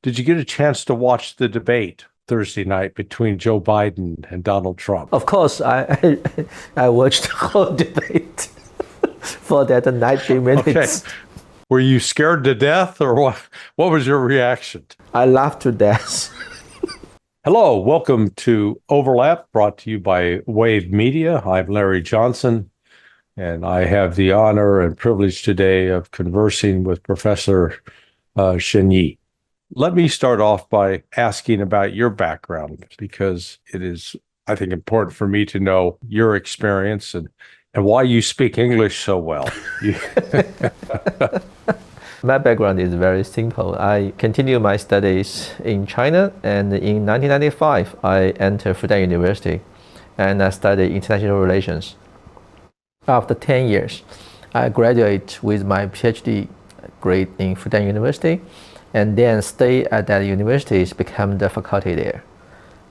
Did you get a chance to watch the debate Thursday night between Joe Biden and Donald Trump? Of course, I watched the whole debate for that 90 minutes. Okay. Were you scared to death, or what? What was your reaction? I laughed to death. Hello, welcome to Overlap, brought to you by Wave Media. I'm Larry Johnson, and I have the honor and privilege today of conversing with Professor Yi. Let me start off by asking about your background, because it is, I think, important for me to know your experience and why you speak English so well. My background is very simple. I continued my studies in China, and in 1995, I entered Fudan University, and I studied international relations. After 10 years, I graduated with my PhD grade in Fudan University, and then stay at that university to become the faculty there.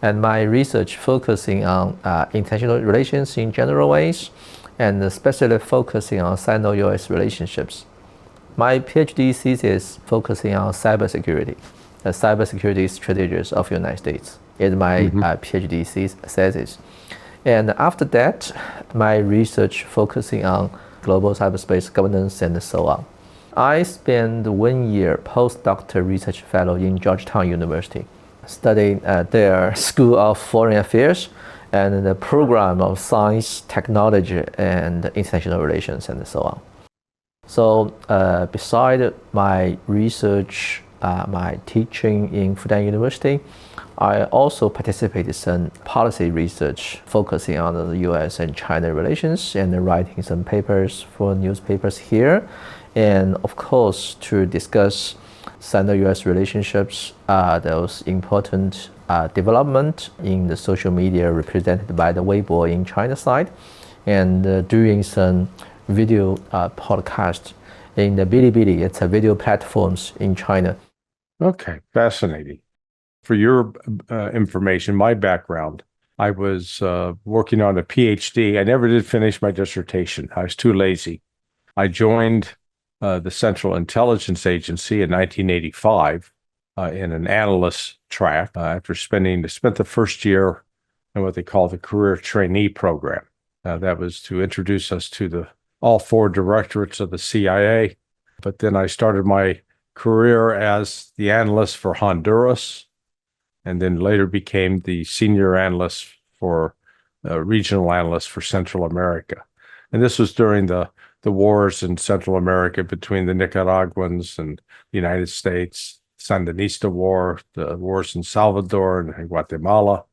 And my research focusing on international relations in general ways, and especially focusing on Sino-US relationships. My PhD thesis focusing on cybersecurity, the cybersecurity strategies of the United States is my PhD thesis. And after that, my research focusing on global cyberspace governance and so on. I spent 1 year postdoctoral research fellow in Georgetown University, studying at their School of Foreign Affairs and the program of science, technology, and international relations and so on. So beside my research, my teaching in Fudan University, I also participated in policy research focusing on the US and China relations and writing some papers for newspapers here. And of course, to discuss Sino-US relationships, those important development in the social media represented by the Weibo in China side, and doing some video podcast in the Bilibili. It's a video platforms in China. Okay, fascinating. For your information, my background, I was working on a PhD. I never did finish my dissertation. I was too lazy. I joined the Central Intelligence Agency in 1985 in an analyst track after spent the first year in what they call the career trainee program. That was to introduce us to all four directorates of the CIA. But then I started my career as the analyst for Honduras, and then later became the senior analyst for regional analyst for Central America. And this was during the wars in Central America between the Nicaraguans and the United States, Sandinista War, the wars in Salvador and Guatemala.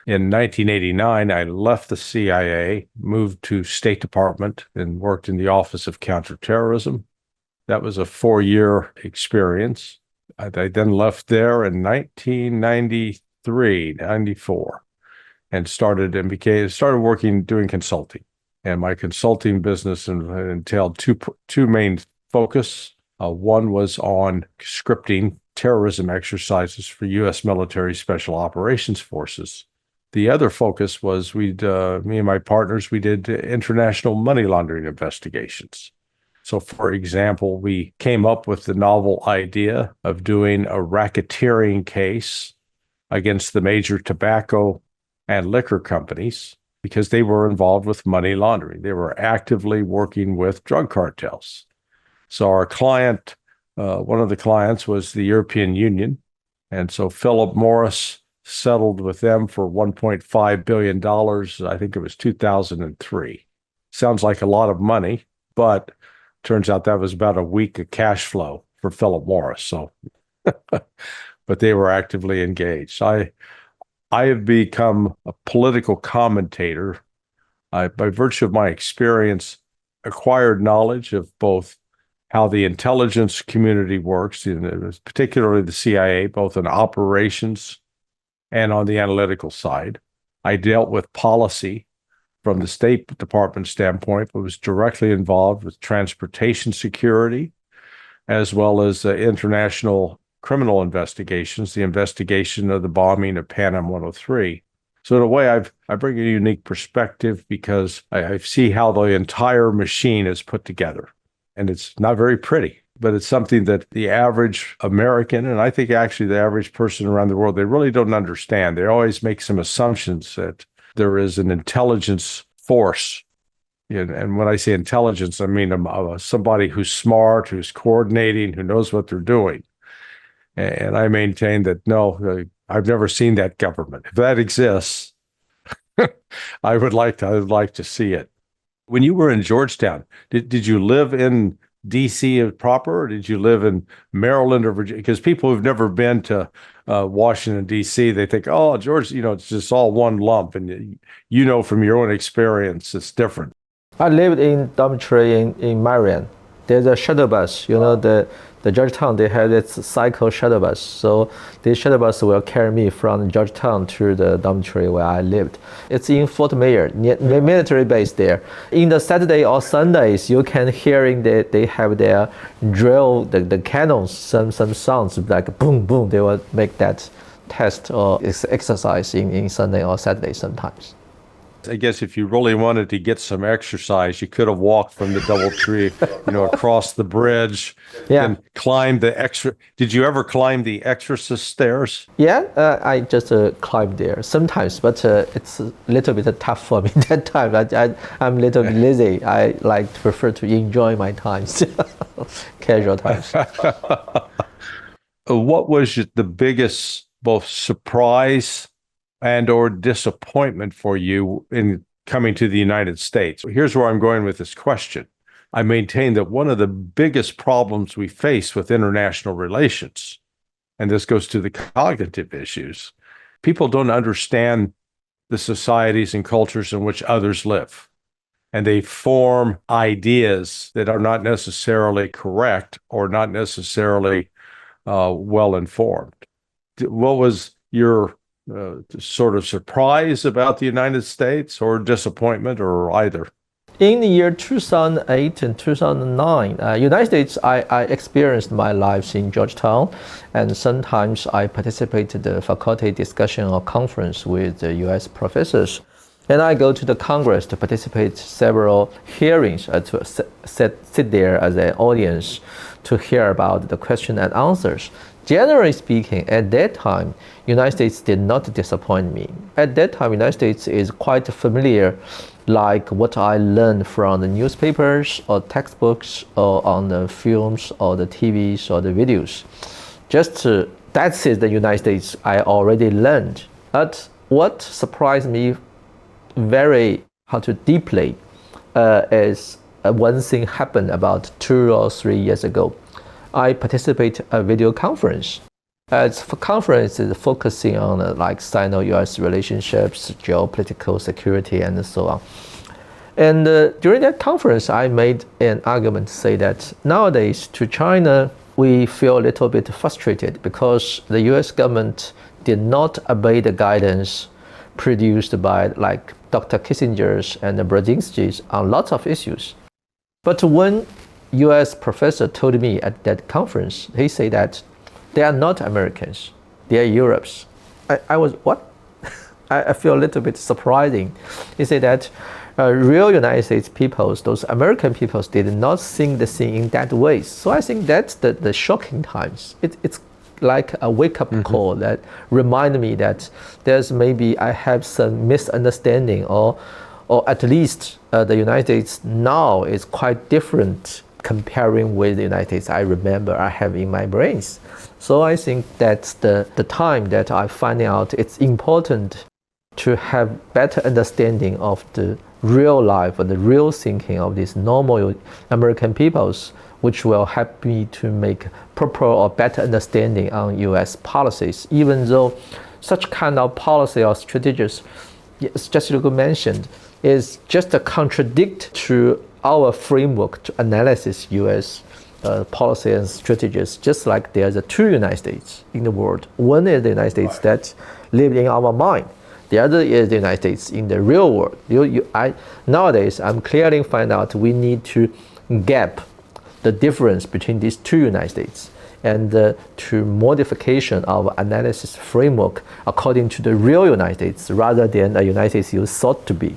In 1989, I left the CIA, moved to State Department, and worked in the Office of Counterterrorism. That was a 4-year experience. I then left there in 1993, 94, and started working, doing consulting. And my consulting business entailed two main focus. One was on scripting terrorism exercises for U.S. military special operations forces. The other focus was me and my partners, we did international money laundering investigations. So, for example, we came up with the novel idea of doing a racketeering case against the major tobacco and liquor companies because they were involved with money laundering. They were actively working with drug cartels. So our client, one of the clients was the European Union. And so Philip Morris settled with them for $1.5 billion. I think it was 2003. Sounds like a lot of money, but turns out that was about a week of cash flow for Philip Morris. So, but they were actively engaged. I have become a political commentator. By virtue of my experience, acquired knowledge of both how the intelligence community works, particularly the CIA, both in operations and on the analytical side. I dealt with policy from the State Department standpoint, but was directly involved with transportation security, as well as international criminal investigations, the investigation of the bombing of Pan Am 103. So in a way, I bring a unique perspective because I see how the entire machine is put together. And it's not very pretty. but it's something that the average American, and I think actually the average person around the world, they really don't understand. They always make some assumptions that there is an intelligence force. And when I say intelligence, I mean somebody who's smart, who's coordinating, who knows what they're doing. And I maintain that, no, I've never seen that government. If that exists, I would like to see it. When you were in Georgetown, did you live in D.C. proper, or did you live in Maryland or Virginia? Because people who've never been to Washington, D.C., they think, oh, George, it's just all one lump. And from your own experience, it's different. I lived in dormitory in Marion. There's a shuttle bus. The Georgetown, they have this cycle shuttle bus. So this shuttle bus will carry me from Georgetown to the dormitory where I lived. It's in Fort Meade, military base there. In the Saturday or Sundays, you can hearing that they have their drill, the cannons, some sounds like boom, boom. They will make that test or exercise in Sunday or Saturday sometimes. I guess if you really wanted to get some exercise, you could have walked from the DoubleTree, across the bridge, and climbed the extra. Did you ever climb the Exorcist stairs? Yeah, I just climbed there sometimes, but it's a little bit tough for me that time. I'm a little bit lazy. I prefer to enjoy my times, casual times. What was the biggest both surprise and or disappointment for you in coming to the United States? Here's where I'm going with this question. I maintain that one of the biggest problems we face with international relations, and this goes to the cognitive issues, people don't understand the societies and cultures in which others live. And they form ideas that are not necessarily correct or not necessarily well-informed. What was your sort of surprise about the United States, or disappointment, or either? In the year 2008 and 2009, United States, I experienced my lives in Georgetown, and sometimes I participated in the faculty discussion or conference with the U.S. professors. And I go to the Congress to participate several hearings, to sit there as an audience to hear about the question and answers. Generally speaking, at that time, United States did not disappoint me. At that time, United States is quite familiar, like what I learned from the newspapers or textbooks or on the films or the TVs or the videos. That's the United States I already learned. But what surprised me very deeply is one thing happened about 2 or 3 years ago. I participate in a video conference. It's a conference is focusing on Sino-US relationships, geopolitical security, and so on. And during that conference, I made an argument to say that nowadays to China, we feel a little bit frustrated because the US government did not obey the guidance produced by Dr. Kissinger's and Brzezinski's on lots of issues. But when US professor told me at that conference, he said that they are not Americans, they are Europeans. I was, what? I feel a little bit surprising. He said that real United States peoples, those American peoples, did not think the thing in that way. So I think that's the shocking times. It's like a wake-up call that remind me that there's maybe I have some misunderstanding or at least the United States now is quite different comparing with the United States I remember I have in my brains. So I think that's the time that I find out it's important to have better understanding of the real life and the real thinking of these normal American peoples, which will help me to make proper or better understanding on US policies, even though such kind of policy or strategies, just like you mentioned, is just a contradict to our framework to analysis US policy and strategies, just like there's two United States in the world. One is the United States that lives in our mind. The other is the United States in the real world. Nowadays, I'm clearly find out we need to gap the difference between these two United States and to modification of analysis framework according to the real United States rather than a United States you thought to be.